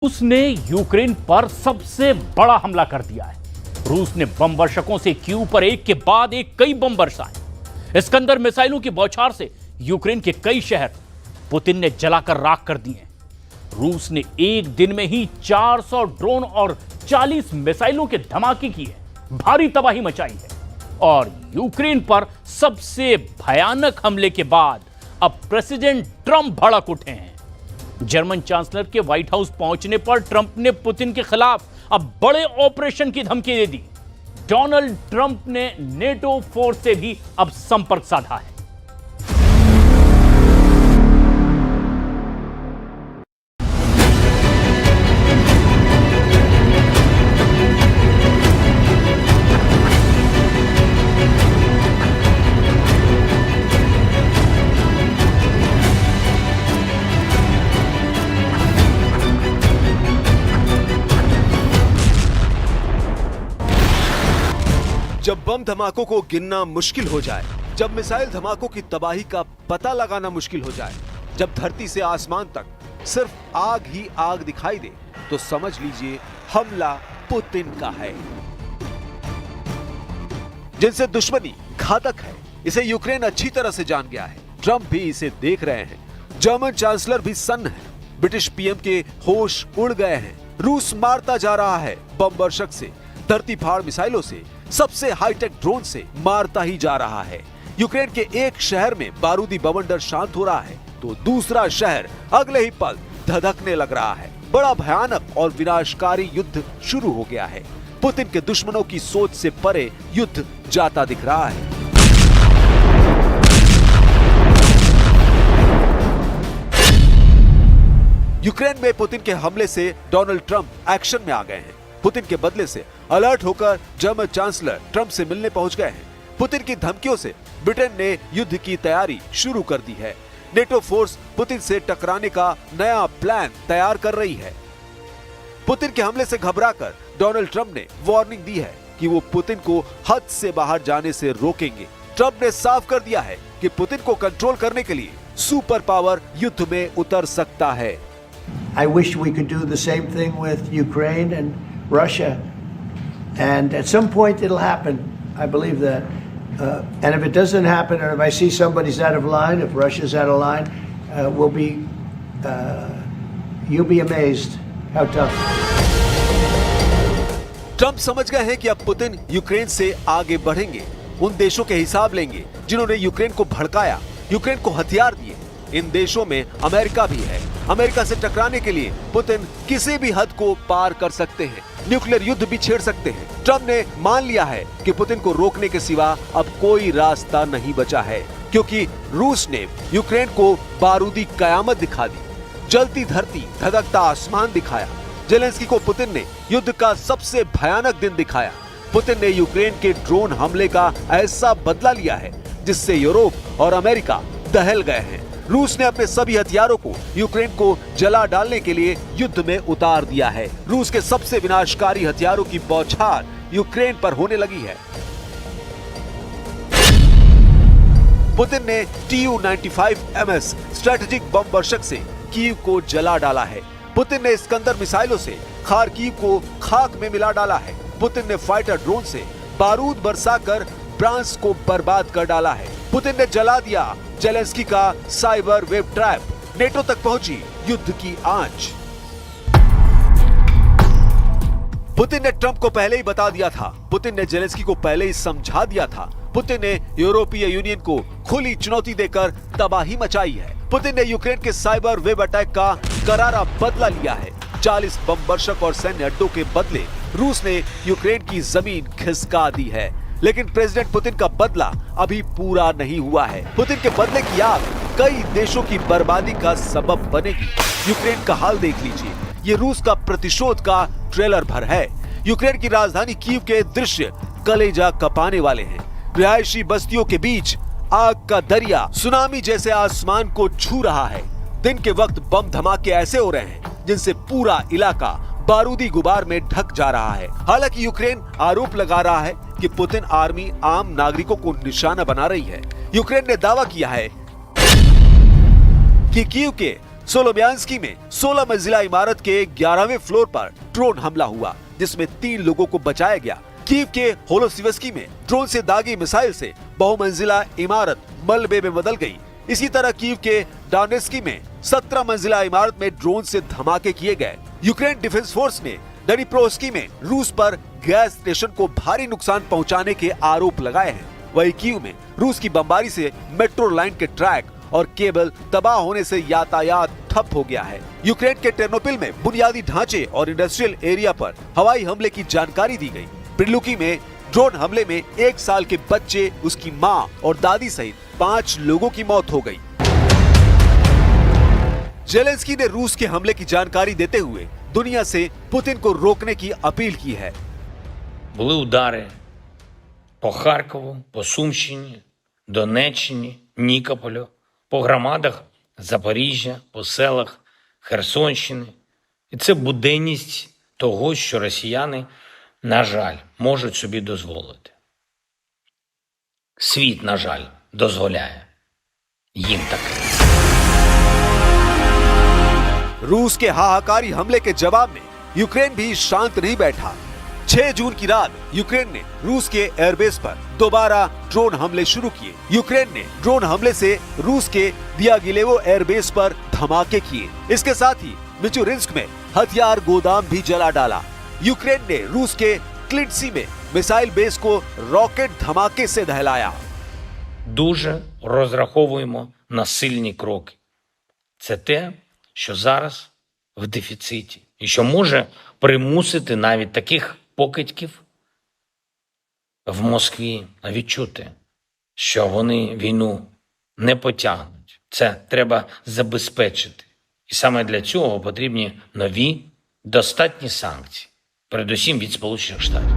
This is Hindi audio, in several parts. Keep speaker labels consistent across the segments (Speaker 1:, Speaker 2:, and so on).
Speaker 1: रूस ने यूक्रेन पर सबसे बड़ा हमला कर दिया है। रूस ने बम वर्षकों से कीव पर एक के बाद एक कई बम बरसाए। इस्कंदर मिसाइलों की बौछार से यूक्रेन के कई शहर पुतिन ने जलाकर राख कर दिए हैं। रूस ने एक दिन में ही 400 ड्रोन और 40 मिसाइलों के धमाके किए, भारी तबाही मचाई है। और यूक्रेन पर सबसे भयानक हमले के बाद अब प्रेसिडेंट ट्रंप भड़क उठे हैं। जर्मन चांसलर के व्हाइट हाउस पहुंचने पर ट्रंप ने पुतिन के खिलाफ अब बड़े ऑपरेशन की धमकी दे दी। डोनाल्ड ट्रंप ने नेटो फोर्स से भी अब संपर्क साधा है।
Speaker 2: जब बम धमाकों को गिनना मुश्किल हो जाए, जब मिसाइल धमाकों की तबाही का पता लगाना मुश्किल हो जाए, जब धरती से आसमान तक सिर्फ आग ही आग दिखाई दे, तो समझ लीजिए हमला पुतिन का है। जिनसे दुश्मनी घातक है, इसे यूक्रेन अच्छी तरह से जान गया है। ट्रंप भी इसे देख रहे हैं। जर्मन चांसलर भी सन्न है। ब्रिटिश पीएम के होश उड़ गए हैं। रूस मारता जा रहा है बम वर्षक से, धरती फाड़ मिसाइलों से, सबसे हाईटेक ड्रोन से मारता ही जा रहा है। यूक्रेन के एक शहर में बारूदी बवंडर शांत हो रहा है, तो दूसरा शहर अगले ही पल धधकने लग रहा है। बड़ा भयानक और विनाशकारी युद्ध शुरू हो गया है। पुतिन के दुश्मनों की सोच से परे युद्ध जाता दिख रहा है। यूक्रेन में पुतिन के हमले से डोनाल्ड ट्रंप एक्शन में आ गए हैं। पुतिन के बदले से अलर्ट होकर जर्मन चांसलर ट्रंप से मिलने पहुंच गए हैं। पुतिन की धमकियों से ब्रिटेन ने युद्ध की तैयारी शुरू कर दी है। नेटो फोर्स पुतिन से टकराने का नया प्लान तैयार कर रही है। पुतिन के हमले से घबराकर डोनाल्ड ट्रंप ने वार्निंग दी है कि वो पुतिन को हद से बाहर जाने से रोकेंगे। ट्रंप ने साफ कर दिया है कि पुतिन को कंट्रोल करने के लिए सुपर पावर युद्ध में उतर सकता है।
Speaker 3: I wish we could do the same thing with Ukraine and Russia, and at some point it'll happen. I believe that. And if it doesn't happen, or if I see somebody's out of line, if Russia's out of line, you'll be amazed how tough.
Speaker 2: Trump समझ गए हैं कि अब पुतिन यूक्रेन से आगे बढ़ेंगे। उन देशों के हिसाब लेंगे जिन्होंने यूक्रेन को भड़काया, यूक्रेन को हथियार दिए। इन देशों में अमेरिका भी है। अमेरिका से टकराने के लिए पुतिन किसी भी हद को पार कर सकते हैं, न्यूक्लियर युद्ध भी छेड़ सकते हैं। ट्रंप ने मान लिया है कि पुतिन को रोकने के सिवा अब कोई रास्ता नहीं बचा है, क्योंकि रूस ने यूक्रेन को बारूदी कयामत दिखा दी, जलती धरती, धधकता आसमान दिखाया। जेलेंस्की को पुतिन ने युद्ध का सबसे भयानक दिन दिखाया। पुतिन ने यूक्रेन के ड्रोन हमले का ऐसा बदला लिया है जिससे यूरोप और अमेरिका दहल गए हैं। रूस ने अपने सभी हथियारों को यूक्रेन को जला डालने के लिए युद्ध में उतार दिया है। रूस के सबसे विनाशकारी हथियारों की बौछार यूक्रेन पर होने लगी है। पुतिन ने Tu-95MS स्ट्रेटेजिक बम वर्षक से कीव को जला डाला है। पुतिन ने इस्कंदर मिसाइलों से खार्किव को खाक में मिला डाला है। पुतिन ने फाइटर ड्रोन से बारूद बरसाकर ब्रांस को बर्बाद कर डाला है। पुतिन ने जला दिया जेलेंस्की का साइबर वेब ट्रैप। नेटो तक पहुंची युद्ध की आंच। पुतिन ने ट्रंप को पहले ही बता दिया था। पुतिन ने जेलेंस्की को पहले ही समझा दिया था। पुतिन ने यूरोपीय यूनियन को खुली चुनौती देकर तबाही मचाई है। पुतिन ने यूक्रेन के साइबर वेब अटैक का करारा बदला लिया है। 40 बम वर्षक और सैन्य अड्डों के बदले रूस ने यूक्रेन की जमीन खिसका दी है। लेकिन प्रेसिडेंट पुतिन का बदला अभी पूरा नहीं हुआ है। पुतिन के बदले की आग कई देशों की बर्बादी का सबब बनेगी। यूक्रेन का हाल देख लीजिए, ये रूस का प्रतिशोध का ट्रेलर भर है। यूक्रेन की राजधानी कीव के दृश्य कलेजा कपाने वाले हैं। रिहायशी बस्तियों के बीच आग का दरिया सुनामी जैसे आसमान को छू रहा है। दिन के वक्त बम धमाके ऐसे हो रहे हैं जिनसे पूरा इलाका बारूदी गुबार में ढक जा रहा है। हालांकि यूक्रेन आरोप लगा रहा है कि पुतिन आर्मी आम नागरिकों को निशाना बना रही है। यूक्रेन ने दावा किया है कि कीव के सोलोमियांस्की में 16 मंजिला इमारत के 11वें फ्लोर पर ड्रोन हमला हुआ, जिसमें 3 लोगों को बचाया गया। कीव के होलोसिवस्की में ड्रोन से दागी मिसाइल से बहुमंजिला इमारत मलबे में बदल गई। इसी तरह कीव के डोनेत्स्क में 17 मंजिला इमारत में ड्रोन से धमाके किए गए। यूक्रेन डिफेंस फोर्स ने डनिप्रोस्की में रूस पर गैस स्टेशन को भारी नुकसान पहुंचाने के आरोप लगाए हैं। वहीं कीव में रूस की बमबारी से मेट्रो लाइन के ट्रैक और केबल तबाह होने से यातायात ठप हो गया है। यूक्रेन के टेर्नोपिल में बुनियादी ढांचे और इंडस्ट्रियल एरिया पर हवाई हमले की जानकारी दी गई। प्रिलुकी में ड्रोन हमले में 1 साल के बच्चे, उसकी मां और दादी सहित 5 लोगों की मौत हो गई। जेलेंस्की ने रूस के हमले की जानकारी देते हुए दुनिया से पुतिन को रोकने की अपील की है।
Speaker 4: Були удари по Харкову, по Сумщині, Донеччині, Нікополю, по громадах Запоріжжя, по селах Херсонщини. І це буденність того, що росіяни, на жаль, можуть собі дозволити. Світ, на жаль, дозволяє їм таке.
Speaker 2: रूस के हाहाकारी हमले के जवाब में यूक्रेन भी शांत नहीं बैठा। 6 जून की रात यूक्रेन ने रूस के एयरबेस पर दोबारा ड्रोन हमले शुरू किए। यूक्रेन ने ड्रोन हमले से रूस के दियागिलेवो एयरबेस पर धमाके किए। इसके साथ ही मिचुरिंस्क में हथियार गोदाम भी जला डाला। यूक्रेन ने रूस के क्लिंटसी में मिसाइल बेस को रॉकेट धमाके से दहलाया।
Speaker 4: Дуже розраховуємо на сильні кроки. Це те, що зараз в дефіциті. І що може примусити навіть таких покидьків в Москві відчути, що вони війну не потягнуть. Це треба забезпечити. І саме для цього потрібні нові, достатні санкції. Передусім від Сполучених Штатів.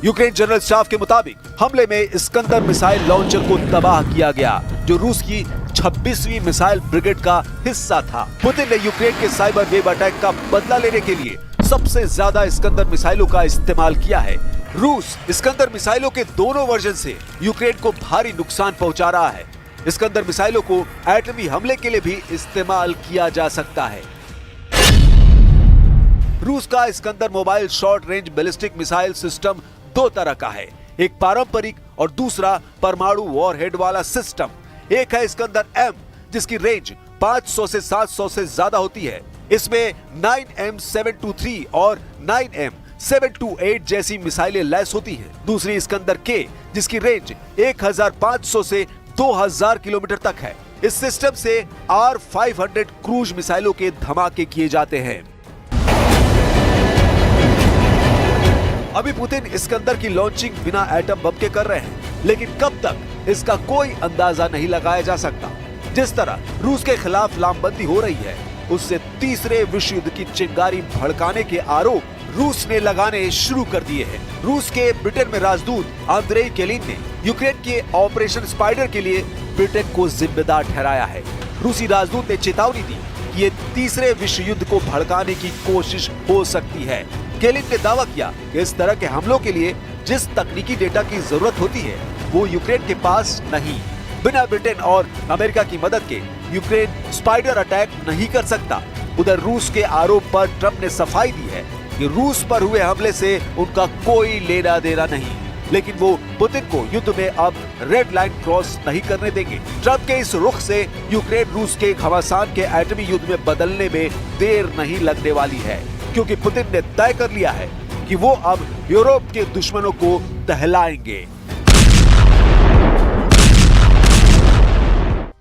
Speaker 2: यूक्रेन जनरल स्टाफ के मुताबिक हमले में इस्कंदर मिसाइल लॉन्चर को तबाह किया गया, जो रूस की 26वीं मिसाइल ब्रिगेड का हिस्सा था। पुतिन ने यूक्रेन के साइबर वेव अटैक का बदला लेने के लिए सबसे ज्यादा इस्कंदर मिसाइलों का इस्तेमाल किया है। रूस इस्कंदर मिसाइलों के दोनों वर्जन से यूक्रेन को भारी नुकसान पहुंचा रहा है। इस्कंदर मिसाइलों को एटमी हमले के लिए भी इस्तेमाल किया जा सकता है। रूस का Iskander mobile short range ballistic missile system 2 तरह का है, एक पारंपरिक और दूसरा परमाणु वॉरहेड वाला सिस्टम। एक है इस्कंदर M, जिसकी रेंज 500 से 700 से ज्यादा होती है। इसमें 9M723 और 9M728 जैसी मिसाइलें लैस होती हैं। दूसरी इस्कंदर K, जिसकी रेंज 1500 से 2000 किलोमीटर तक है। इस सिस्टम से R500 क्रूज मिसाइलों के धमाके किए जाते हैं। अभी पुतिन इस्कंदर की लॉन्चिंग बिना एटम बम के कर रहे हैं, लेकिन कब तक इसका कोई अंदाजा नहीं लगाया जा सकता। जिस तरह रूस के खिलाफ लामबंदी हो रही है, उससे तीसरे विश्व युद्ध की चिंगारी भड़काने के आरोप रूस ने लगाने शुरू कर दिए हैं। रूस के ब्रिटेन में राजदूत आंद्रेई केलिन ने यूक्रेन के ऑपरेशन स्पाइडर के लिए ब्रिटेन को जिम्मेदार ठहराया है। रूसी राजदूत ने चेतावनी दी कि ये तीसरे विश्व युद्ध को भड़काने की कोशिश हो सकती है। केलिन ने दावा किया कि इस तरह के हमलों के लिए जिस तकनीकी डेटा की जरूरत होती है, वो यूक्रेन के पास नहीं। बिना ब्रिटेन और अमेरिका की मदद के यूक्रेन स्पाइडर अटैक नहीं कर सकता। उधर रूस के आरोप पर ट्रंप ने सफाई दी है कि रूस पर हुए हमले से उनका कोई लेना देना नहीं, लेकिन वो पुतिन को युद्ध में अब रेड लाइन क्रॉस नहीं करने देंगे। ट्रंप के इस रुख से यूक्रेन रूस के घमासान के एटमी युद्ध में बदलने में देर नहीं लगने वाली है, क्योंकि पुतिन ने तय कर लिया है कि वो अब यूरोप के दुश्मनों को दहलाएंगे।